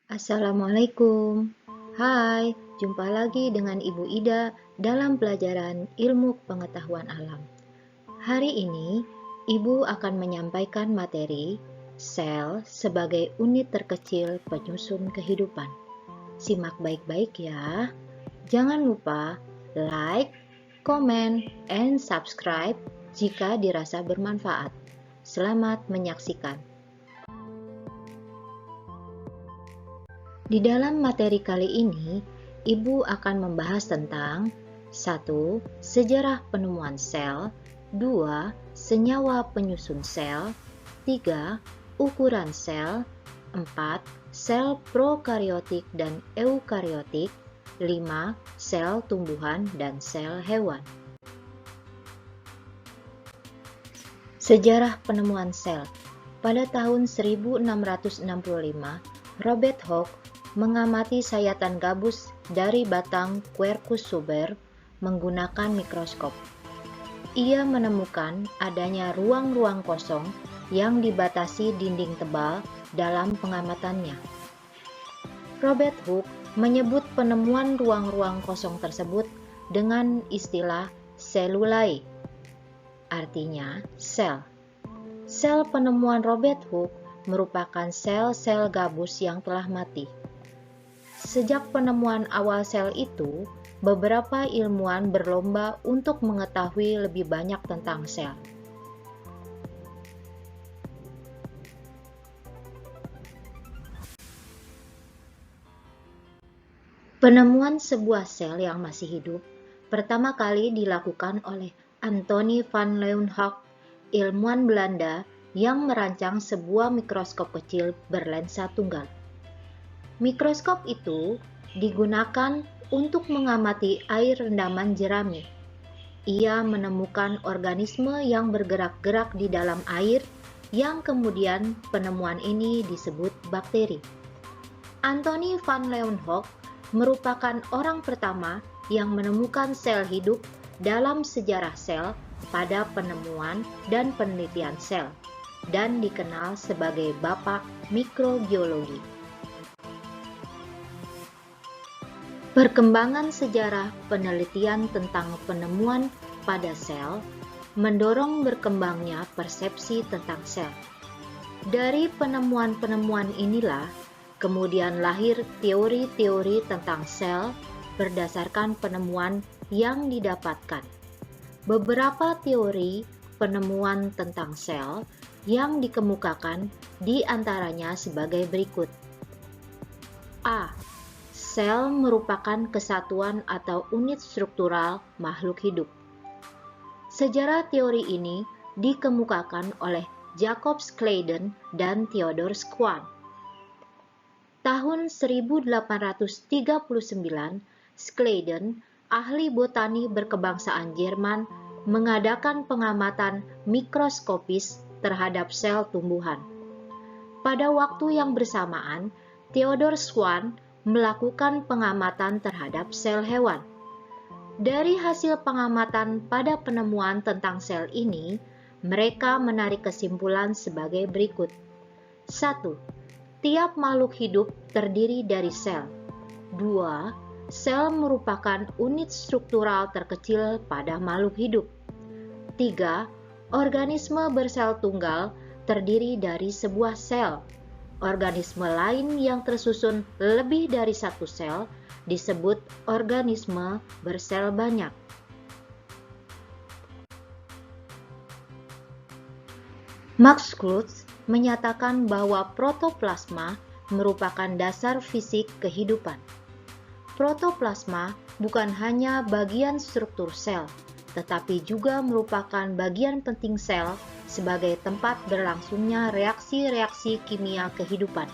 Assalamualaikum. Hai, jumpa lagi dengan Ibu Ida dalam pelajaran ilmu pengetahuan alam. Hari ini, Ibu akan menyampaikan materi sel sebagai unit terkecil penyusun kehidupan. Simak baik-baik ya. Jangan lupa like, comment, and subscribe jika dirasa bermanfaat. Selamat menyaksikan. Di dalam materi kali ini, Ibu akan membahas tentang 1. Sejarah penemuan sel, 2. Senyawa penyusun sel, 3. Ukuran sel, 4. Sel prokariotik dan eukariotik, 5. Sel tumbuhan dan sel hewan. Sejarah penemuan sel. Pada tahun 1665, Robert Hooke mengamati sayatan gabus dari batang Quercus subur menggunakan mikroskop. Ia menemukan adanya ruang-ruang kosong yang dibatasi dinding tebal dalam pengamatannya. Robert Hooke menyebut penemuan ruang-ruang kosong tersebut dengan istilah selulae, artinya sel. Sel penemuan Robert Hooke merupakan sel-sel gabus yang telah mati. Sejak penemuan awal sel itu, beberapa ilmuwan berlomba untuk mengetahui lebih banyak tentang sel. Penemuan sebuah sel yang masih hidup pertama kali dilakukan oleh Antonie van Leeuwenhoek, ilmuwan Belanda yang merancang sebuah mikroskop kecil berlensa tunggal. Mikroskop itu digunakan untuk mengamati air rendaman jerami. Ia menemukan organisme yang bergerak-gerak di dalam air yang kemudian penemuan ini disebut bakteri. Antonie van Leeuwenhoek merupakan orang pertama yang menemukan sel hidup dalam sejarah sel pada penemuan dan penelitian sel, dan dikenal sebagai Bapak Mikrobiologi. Perkembangan sejarah penelitian tentang penemuan pada sel mendorong berkembangnya persepsi tentang sel. Dari penemuan-penemuan inilah kemudian lahir teori-teori tentang sel berdasarkan penemuan yang didapatkan. Beberapa teori penemuan tentang sel yang dikemukakan diantaranya sebagai berikut. A. Sel merupakan kesatuan atau unit struktural makhluk hidup. Sejarah teori ini dikemukakan oleh Jacob Schleiden dan Theodor Schwann. Tahun 1839, Schleiden, ahli botani berkebangsaan Jerman, mengadakan pengamatan mikroskopis terhadap sel tumbuhan. Pada waktu yang bersamaan, Theodor Schwann melakukan pengamatan terhadap sel hewan. Dari hasil pengamatan pada penemuan tentang sel ini, mereka menarik kesimpulan sebagai berikut. 1. Tiap makhluk hidup terdiri dari sel. 2. Sel merupakan unit struktural terkecil pada makhluk hidup. 3. Organisme bersel tunggal terdiri dari sebuah sel. Organisme lain yang tersusun lebih dari satu sel disebut organisme bersel banyak. Max Kruse menyatakan bahwa protoplasma merupakan dasar fisik kehidupan. Protoplasma bukan hanya bagian struktur sel, tetapi juga merupakan bagian penting sel sebagai tempat berlangsungnya reaksi-reaksi kimia kehidupan.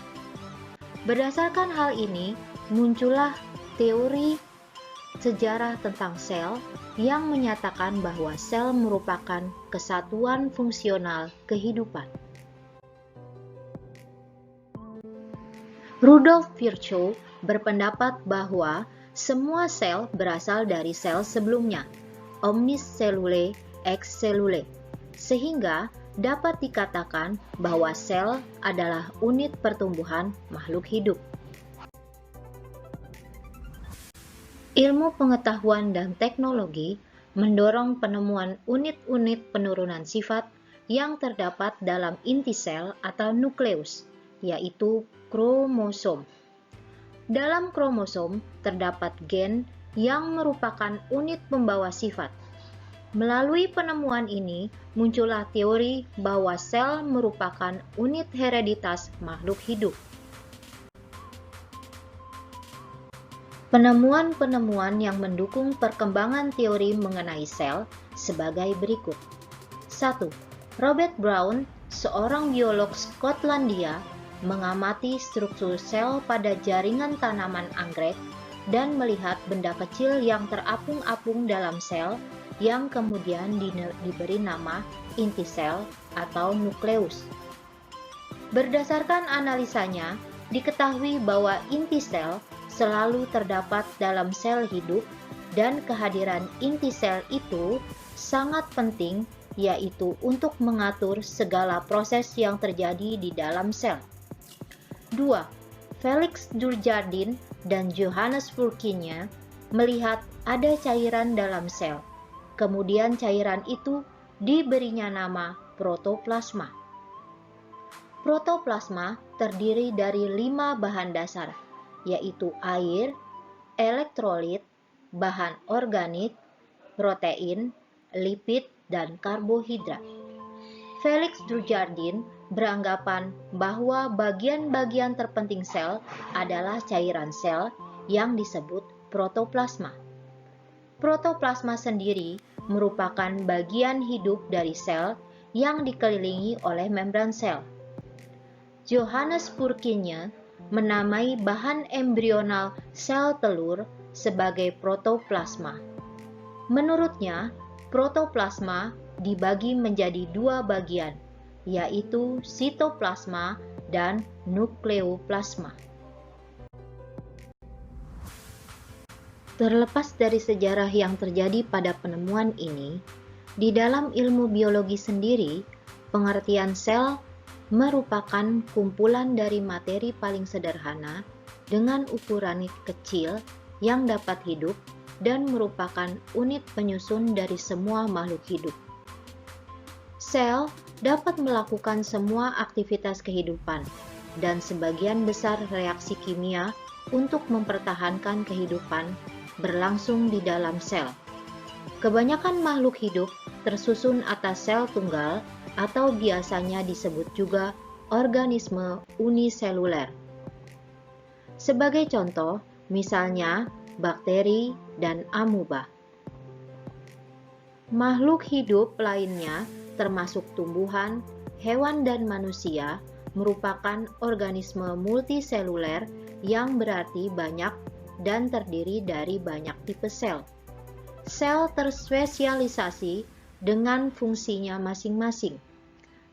Berdasarkan hal ini, muncullah teori sejarah tentang sel yang menyatakan bahwa sel merupakan kesatuan fungsional kehidupan. Rudolf Virchow berpendapat bahwa semua sel berasal dari sel sebelumnya, omnis cellulae ex cellulae, sehingga dapat dikatakan bahwa sel adalah unit pertumbuhan makhluk hidup. Ilmu pengetahuan dan teknologi mendorong penemuan unit-unit penurunan sifat yang terdapat dalam inti sel atau nukleus, yaitu kromosom. Dalam kromosom terdapat gen yang merupakan unit pembawa sifat. Melalui penemuan ini, muncullah teori bahwa sel merupakan unit hereditas makhluk hidup. Penemuan-penemuan yang mendukung perkembangan teori mengenai sel sebagai berikut. 1. Robert Brown, seorang biolog Skotlandia, mengamati struktur sel pada jaringan tanaman anggrek dan melihat benda kecil yang terapung-apung dalam sel yang kemudian diberi nama inti sel atau nukleus. Berdasarkan analisanya, diketahui bahwa inti sel selalu terdapat dalam sel hidup dan kehadiran inti sel itu sangat penting, yaitu untuk mengatur segala proses yang terjadi di dalam sel. 2. Felix Dujardin dan Johannes Purkinje melihat ada cairan dalam sel. Kemudian cairan itu diberinya nama protoplasma. Protoplasma terdiri dari 5 bahan dasar, yaitu air, elektrolit, bahan organik, protein, lipid, dan karbohidrat. Felix Dujardin beranggapan bahwa bagian-bagian terpenting sel adalah cairan sel yang disebut protoplasma. Protoplasma sendiri merupakan bagian hidup dari sel yang dikelilingi oleh membran sel. Johannes Purkinje menamai bahan embrional sel telur sebagai protoplasma. Menurutnya, protoplasma dibagi menjadi 2 bagian, yaitu sitoplasma dan nukleoplasma. Terlepas dari sejarah yang terjadi pada penemuan ini, di dalam ilmu biologi sendiri, pengertian sel merupakan kumpulan dari materi paling sederhana dengan ukuran kecil yang dapat hidup dan merupakan unit penyusun dari semua makhluk hidup. Sel dapat melakukan semua aktivitas kehidupan dan sebagian besar reaksi kimia untuk mempertahankan kehidupan berlangsung di dalam sel. Kebanyakan makhluk hidup tersusun atas sel tunggal atau biasanya disebut juga organisme uniseluler. Sebagai contoh, misalnya bakteri dan amuba. Makhluk hidup lainnya termasuk tumbuhan, hewan dan manusia merupakan organisme multiseluler yang berarti banyak dan terdiri dari banyak tipe sel. Sel terspesialisasi dengan fungsinya masing-masing.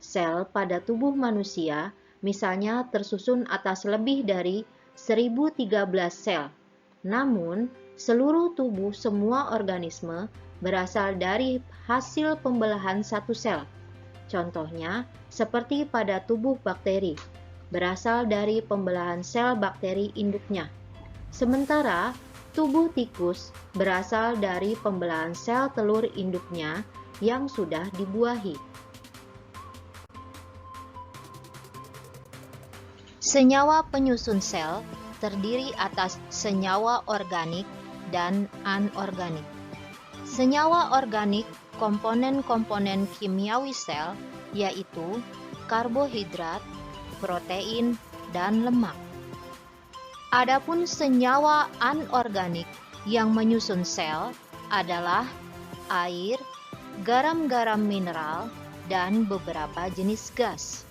Sel pada tubuh manusia misalnya tersusun atas lebih dari 1013 sel. Namun, seluruh tubuh semua organisme berasal dari hasil pembelahan satu sel. Contohnya, seperti pada tubuh bakteri, berasal dari pembelahan sel bakteri induknya. Sementara, tubuh tikus berasal dari pembelahan sel telur induknya yang sudah dibuahi. Senyawa penyusun sel terdiri atas senyawa organik dan anorganik. Senyawa organik komponen-komponen kimiawi sel yaitu karbohidrat, protein, dan lemak. Adapun senyawa anorganik yang menyusun sel adalah air, garam-garam mineral, dan beberapa jenis gas.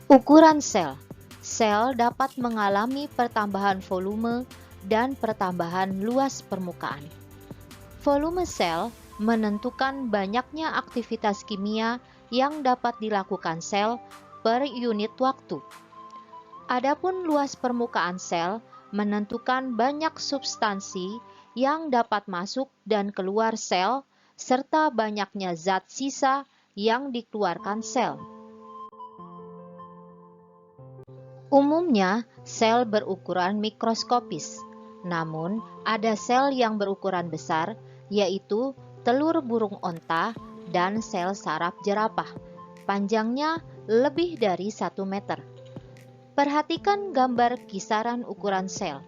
Ukuran sel. Sel dapat mengalami pertambahan volume dan pertambahan luas permukaan. Volume sel menentukan banyaknya aktivitas kimia yang dapat dilakukan sel per unit waktu. Adapun luas permukaan sel menentukan banyak substansi yang dapat masuk dan keluar sel, serta banyaknya zat sisa yang dikeluarkan sel. Umumnya, sel berukuran mikroskopis. Namun, ada sel yang berukuran besar, yaitu telur burung onta dan sel saraf jerapah. Panjangnya lebih dari 1 meter. Perhatikan gambar kisaran ukuran sel.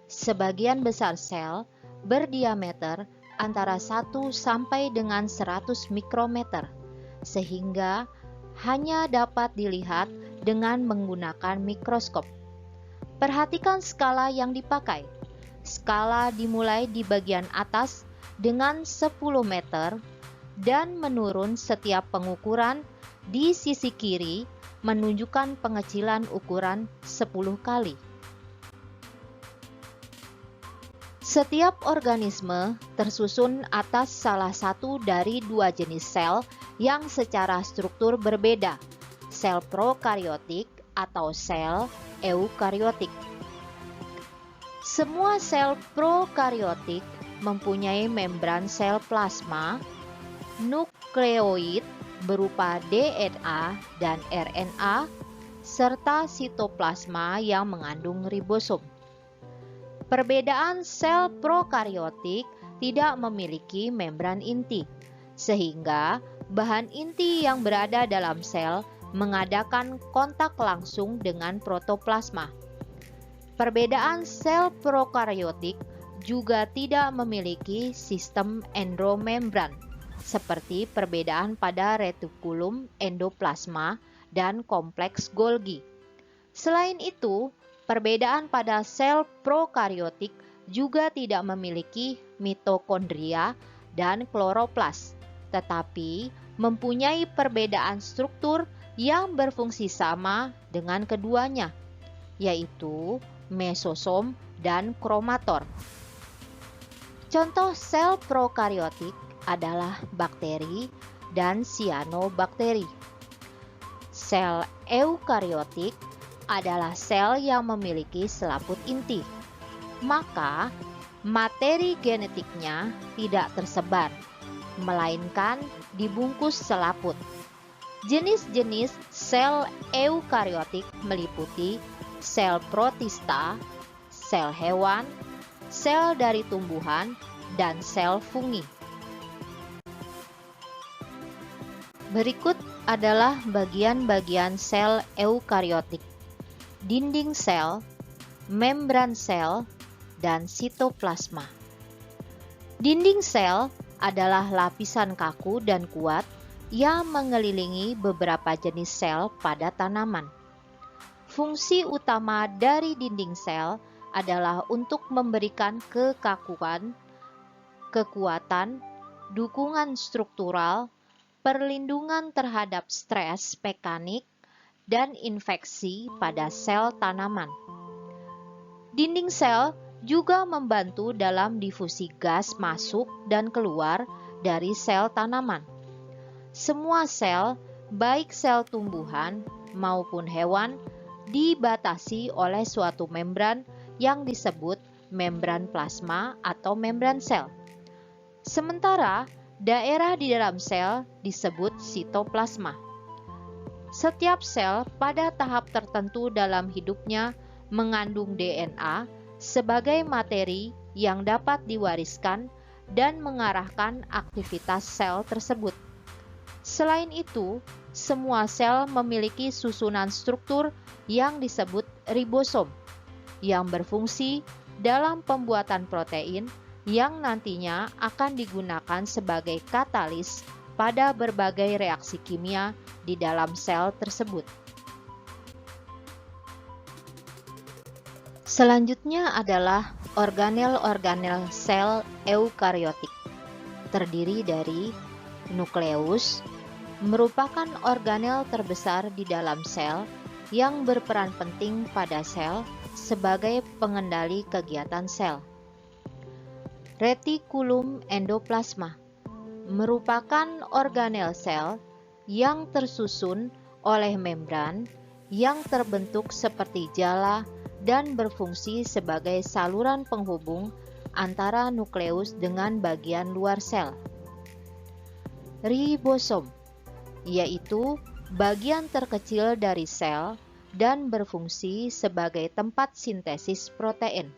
Sebagian besar sel berdiameter antara 1 sampai dengan 100 mikrometer, sehingga hanya dapat dilihat dengan menggunakan mikroskop. Perhatikan skala yang dipakai. Skala dimulai di bagian atas dengan 10 meter dan menurun setiap pengukuran di sisi kiri menunjukkan pengecilan ukuran 10 kali. Setiap organisme tersusun atas salah satu dari 2 jenis sel yang secara struktur berbeda, sel prokariotik atau sel eukariotik. Semua sel prokariotik mempunyai membran sel plasma, nukleoid berupa DNA dan RNA, serta sitoplasma yang mengandung ribosom. Perbedaan sel prokariotik tidak memiliki membran inti, sehingga bahan inti yang berada dalam sel mengadakan kontak langsung dengan protoplasma. Perbedaan sel prokariotik juga tidak memiliki sistem endomembran, seperti perbedaan pada retikulum endoplasma dan kompleks Golgi. Selain itu, perbedaan pada sel prokariotik juga tidak memiliki mitokondria dan kloroplas, tetapi mempunyai perbedaan struktur yang berfungsi sama dengan keduanya, yaitu mesosom dan kromator. Contoh sel prokariotik adalah bakteri dan sianobakteri. Sel eukariotik adalah sel yang memiliki selaput inti, maka materi genetiknya tidak tersebar, melainkan dibungkus selaput. Jenis-jenis sel eukariotik meliputi sel protista, sel hewan, sel dari tumbuhan, dan sel fungi. Berikut adalah bagian-bagian sel eukariotik: dinding sel, membran sel, dan sitoplasma. Dinding sel adalah lapisan kaku dan kuat yang mengelilingi beberapa jenis sel pada tanaman. Fungsi utama dari dinding sel adalah untuk memberikan kekakuan, kekuatan, dukungan struktural, perlindungan terhadap stres mekanik, dan infeksi pada sel tanaman. Dinding sel juga membantu dalam difusi gas masuk dan keluar dari sel tanaman. Semua sel, baik sel tumbuhan maupun hewan, dibatasi oleh suatu membran yang disebut membran plasma atau membran sel. Sementara daerah di dalam sel disebut sitoplasma. Setiap sel pada tahap tertentu dalam hidupnya mengandung DNA sebagai materi yang dapat diwariskan dan mengarahkan aktivitas sel tersebut. Selain itu, semua sel memiliki susunan struktur yang disebut ribosom, yang berfungsi dalam pembuatan protein yang nantinya akan digunakan sebagai katalis pada berbagai reaksi kimia di dalam sel tersebut. Selanjutnya adalah organel-organel sel eukariotik. Terdiri dari nukleus, merupakan organel terbesar di dalam sel yang berperan penting pada sel sebagai pengendali kegiatan sel. Retikulum endoplasma merupakan organel sel yang tersusun oleh membran yang terbentuk seperti jala dan berfungsi sebagai saluran penghubung antara nukleus dengan bagian luar sel. Ribosom, yaitu bagian terkecil dari sel dan berfungsi sebagai tempat sintesis protein.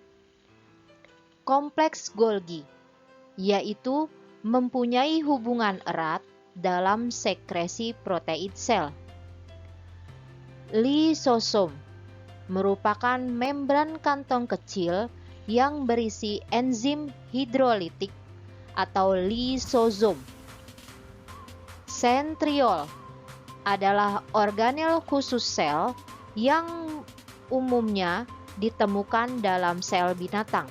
Kompleks Golgi, yaitu mempunyai hubungan erat dalam sekresi protein sel. Lisosom merupakan membran kantong kecil yang berisi enzim hidrolitik atau lisosom. Sentriol adalah organel khusus sel yang umumnya ditemukan dalam sel binatang.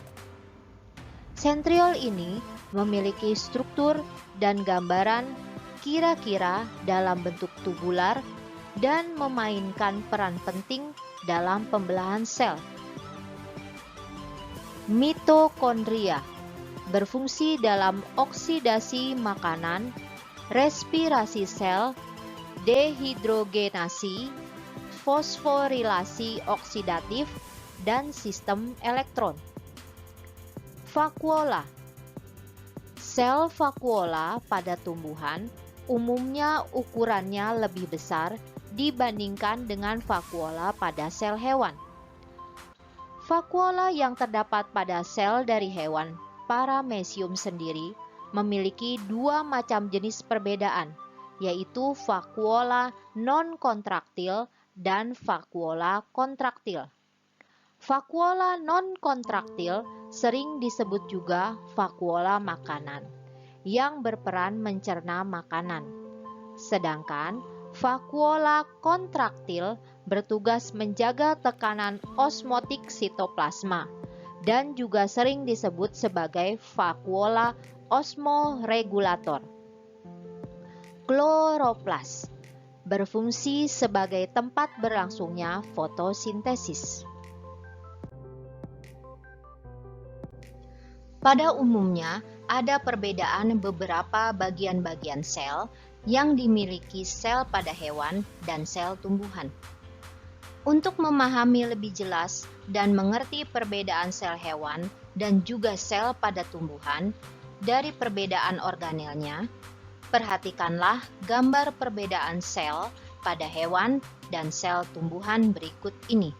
Sentriol ini memiliki struktur dan gambaran kira-kira dalam bentuk tubular dan memainkan peran penting dalam pembelahan sel. Mitokondria berfungsi dalam oksidasi makanan, respirasi sel, dehidrogenasi, fosforilasi oksidatif, dan sistem elektron. Vakuola. Sel vakuola pada tumbuhan umumnya ukurannya lebih besar dibandingkan dengan vakuola pada sel hewan. Vakuola yang terdapat pada sel dari hewan paramecium sendiri memiliki dua macam jenis perbedaan, yaitu vakuola non-kontraktil dan vakuola kontraktil. Vakuola non-kontraktil sering disebut juga vakuola makanan, yang berperan mencerna makanan. Sedangkan vakuola kontraktil bertugas menjaga tekanan osmotik sitoplasma dan juga sering disebut sebagai vakuola osmoregulator. Kloroplas berfungsi sebagai tempat berlangsungnya fotosintesis. Pada umumnya, ada perbedaan beberapa bagian-bagian sel yang dimiliki sel pada hewan dan sel tumbuhan. Untuk memahami lebih jelas dan mengerti perbedaan sel hewan dan juga sel pada tumbuhan dari perbedaan organelnya, perhatikanlah gambar perbedaan sel pada hewan dan sel tumbuhan berikut ini.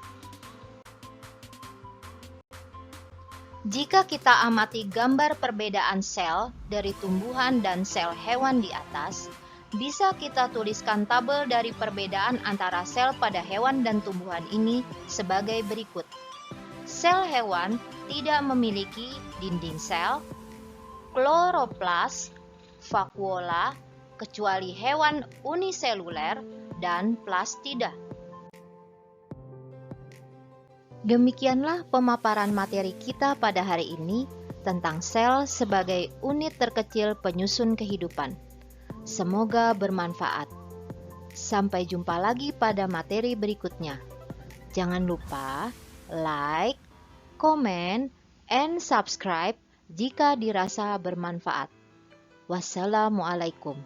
Jika kita amati gambar perbedaan sel dari tumbuhan dan sel hewan di atas, bisa kita tuliskan tabel dari perbedaan antara sel pada hewan dan tumbuhan ini sebagai berikut. Sel hewan tidak memiliki dinding sel, kloroplas, vakuola, kecuali hewan uniseluler, dan plastida. Demikianlah pemaparan materi kita pada hari ini tentang sel sebagai unit terkecil penyusun kehidupan. Semoga bermanfaat. Sampai jumpa lagi pada materi berikutnya. Jangan lupa like, comment, and subscribe jika dirasa bermanfaat. Wassalamualaikum.